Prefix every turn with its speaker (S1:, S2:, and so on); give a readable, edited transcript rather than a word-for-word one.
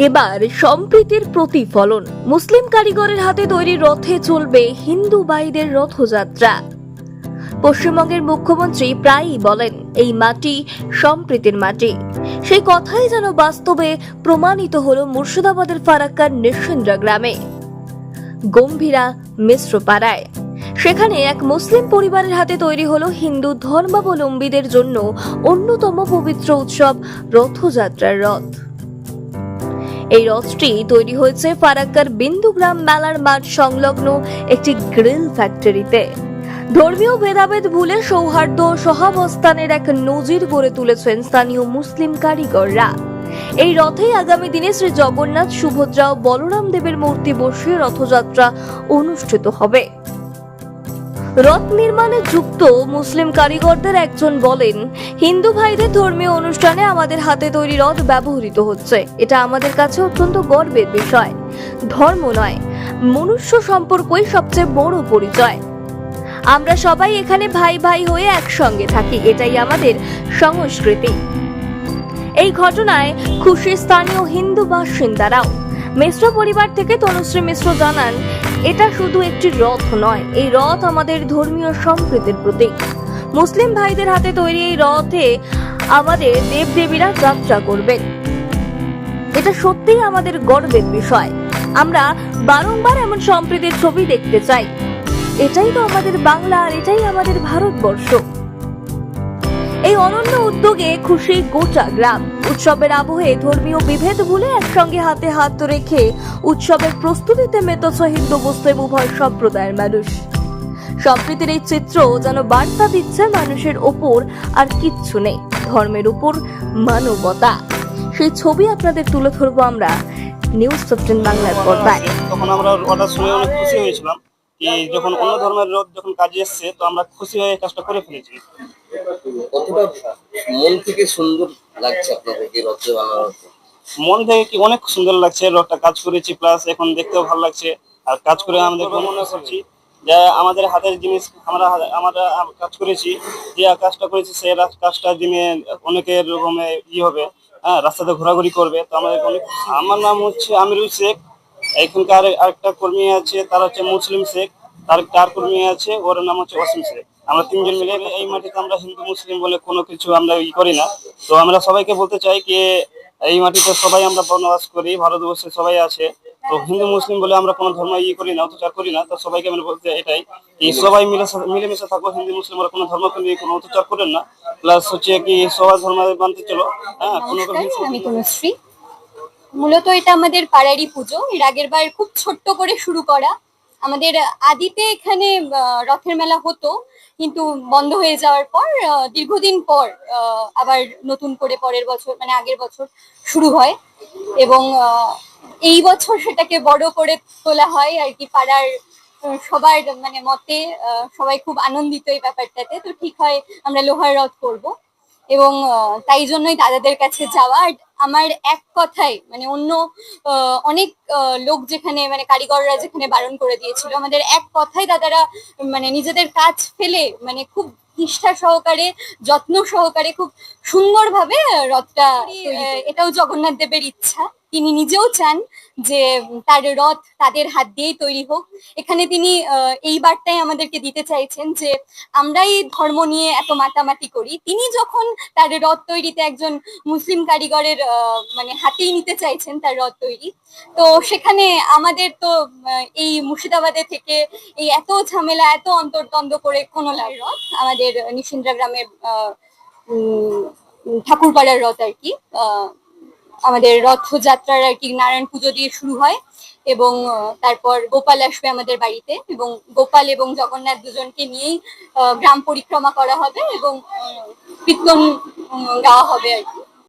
S1: এবার সম্প্রীতির প্রতিফলন, মুসলিম কারিগরের হাতে তৈরি রথে চলবে হিন্দু ভাইদের রথযাত্রা। পশ্চিমবঙ্গের মুখ্যমন্ত্রী প্রায়ই বলেন এই মাটি সম্প্রীতির মাটি। সেই কথাই যেন বাস্তবে প্রমাণিত হলো মুর্শিদাবাদের ফারাক্কার নিশ্চিন্দ্রা গ্রামে গম্ভীরা মিশ্র পাড়ায়। সেখানে এক মুসলিম পরিবারের হাতে তৈরি হলো হিন্দু ধর্মাবলম্বীদের জন্য অন্যতম পবিত্র উৎসব রথযাত্রার রথ। এই রথটি তৈরি হয়েছে ফারাক্কার বিন্দুগ্রাম মেলার মাঠ সংলগ্ন একটি গ্রিল ফ্যাক্টরিতে। ধর্মীয় ভেদাভেদ ভুলে সৌহার্দ্য ও সহাবস্থানের এক নজির গড়ে তুলেছেন স্থানীয় মুসলিম কারিগররা। এই রথেই আগামী দিনে শ্রী জগন্নাথ, সুভদ্রা ও বলরাম দেবের মূর্তি বসিয়ে রথযাত্রা অনুষ্ঠিত হবে। রথ নির্মাণে যুক্ত মুসলিম কারিগরদের একজন বলেন, হিন্দু ভাইদের ধর্মীয় অনুষ্ঠানে আমাদের হাতে তৈরি রথ ব্যবহৃত হচ্ছে। এটা আমাদের কাছে অত্যন্ত গর্বের বিষয়। ধর্ম নয়, মনুষ্য সম্পর্কই সবচেয়ে বড় পরিচয়। আমরা সবাই এখানে ভাই ভাই হয়ে একসঙ্গে থাকি, এটাই আমাদের সংস্কৃতি। এই ঘটনায় খুশি স্থানীয় হিন্দু বাসিন্দারাও। মিশ্র পরিবার থেকে তনুশ্রী মিশ্র জানান, এটা শুধু একটি রথ নয়, এই রথ আমাদের ধর্মীয় সম্প্রীতির প্রতীক। মুসলিম ভাইদের হাতে তৈরি এই রথে আমাদের দেবদেবীরা যাত্রা করবেন। এটা সত্যিই আমাদের গর্বের বিষয়। আমরা বারংবার এমন সম্প্রীতির ছবি দেখতে চাই। এটাই তো আমাদের বাংলা, আর এটাই আমাদের ভারতবর্ষ। এই অনন্য উদ্যোগে খুশি গোটা গ্রাম। উৎসবের আবহে ধর্মীয় বিভেদ ভুলে একসঙ্গে হাতে হাত রেখে উৎসবের প্রস্তুতিতে মেতেছে হিন্দু মুসলিম উভয় সম্প্রদায়ের মানুষ। সম্প্রীতির এই চিত্র যেন বার্তা দিচ্ছে মানুষের ওপর আর কিচ্ছু নেই, ধর্মের উপর মানবতা। সেই ছবি আপনাদের তুলে ধরবো আমরা নিউজ 15 বাংলার পর্দায়।
S2: তখন আমরা অর্ডার শুনে অনেক খুশি হয়েছিলাম যে যখন অন্য ধর্মের লোক যখন কাজে এসছে, তো আমরা খুশি হয়ে কাজটা করে ফেলেছি।
S3: কতটা মন থেকে সুন্দর লাগছে আপনাদেরকে রথে বানানো?
S2: মন থেকে কি অনেক সুন্দর লাগছে, রথটা কাজ করেছি, প্লাস এখন দেখতেও ভালো লাগছে। আর কাজ করে আমাদের মনে করছি যে আমাদের হাতের জিনিস আমরা আমরা কাজ করেছি, যে কাজটা করেছি সেই কাজটা দিনে অনেকের রকমে হবে, হ্যাঁ, রাস্তাতে ঘোরাঘুরি করবে। তো আমাদের অনেক। আমার নাম হচ্ছে আমিরুল শেখ। এখানকার আরেকটা কর্মী আছে, তার হচ্ছে মুসলিম শেখ। তার কর্মী আছে, ওর নাম হচ্ছে অসীম শেখ। আমরা তিনজন মিলে এই মাটিতে আমরা হিন্দু মুসলিম বলে কোনো কিছু আমরা করি না। তো আমরা সবাইকে বলতে চাই কি এই মাটিতে সবাই আমরা বসবাস করি, ভারতবর্ষে সবাই আছে। তো হিন্দু মুসলিম বলে আমরা কোনো ধর্ম করি না, অত্যাচার করি না। তো সবাইকে আমরা বলতে এটাই কি সবাই মিলেমিশে থাকবো। হিন্দু মুসলিম ওরা কোনো ধর্ম কোনো অত্যাচার করেন না, প্লাস হচ্ছে কি সবার ধর্ম মানতে চলো। হ্যাঁ,
S4: আমি তনুশ্রী। মূলত এটা আমাদের পাড়ারই পুজো। এর আগের বার খুব ছোট্ট করে শুরু করা। আমাদের আদিতে এখানে রথের মেলা হতো, কিন্তু বন্ধ হয়ে যাওয়ার পর দীর্ঘদিন পর আবার নতুন করে পরের বছর মানে আগের বছর শুরু হয়, এবং এই বছর সেটাকে বড় করে তোলা হয় আর কি। পাড়ার সবার মানে মতে সবাই খুব আনন্দিত এই ব্যাপারটাতে। তো ঠিক হয় আমরা লোহার রথ করব, এবং তাই জন্যই দাদাদের কাছে যাওয়া। আর আমার এক কথাই মানে অন্য অনেক লোক যেখানে মানে কারিগররা যেখানে বারণ করে দিয়েছিল, আমাদের এক কথাই দাদারা মানে নিজেদের কাজ ফেলে মানে খুব নিষ্ঠা সহকারে, যত্ন সহকারে, খুব সুন্দরভাবে রথটা। এটাও জগন্নাথ দেবের ইচ্ছা। তিনি নিজেও চান যে তার রথ তাদের হাত দিয়েই তৈরি হোক। এখানে তিনি এই বার্তাই আমাদেরকে দিতে চাইছেন যে আমরাই ধর্ম নিয়ে এত মাতামাতি করি, তিনি যখন তার রথ তৈরিতে একজন মুসলিম কারিগরের মানে হাতেই নিতে চাইছেন তার রথ তৈরি, তো সেখানে আমাদের তো এই মুর্শিদাবাদে থেকে এই এত ঝামেলা, এত অন্তর্দ্বন্দ্ব করে কোনো লাভ। রথ আমাদের নিশ্চিন্দ্রা গ্রামের ঠাকুরপাড়ার রথ আর কি। আমাদের রথযাত্রার আর কি নারায়ণ পুজো দিয়ে শুরু হয়, এবং তারপর গোপাল আসবে আমাদের বাড়িতে, এবং গোপাল এবং জগন্নাথ দুজনকে নিয়েই গ্রাম পরিক্রমা করা হবে এবং কীর্তন গাওয়া হবে আর কি।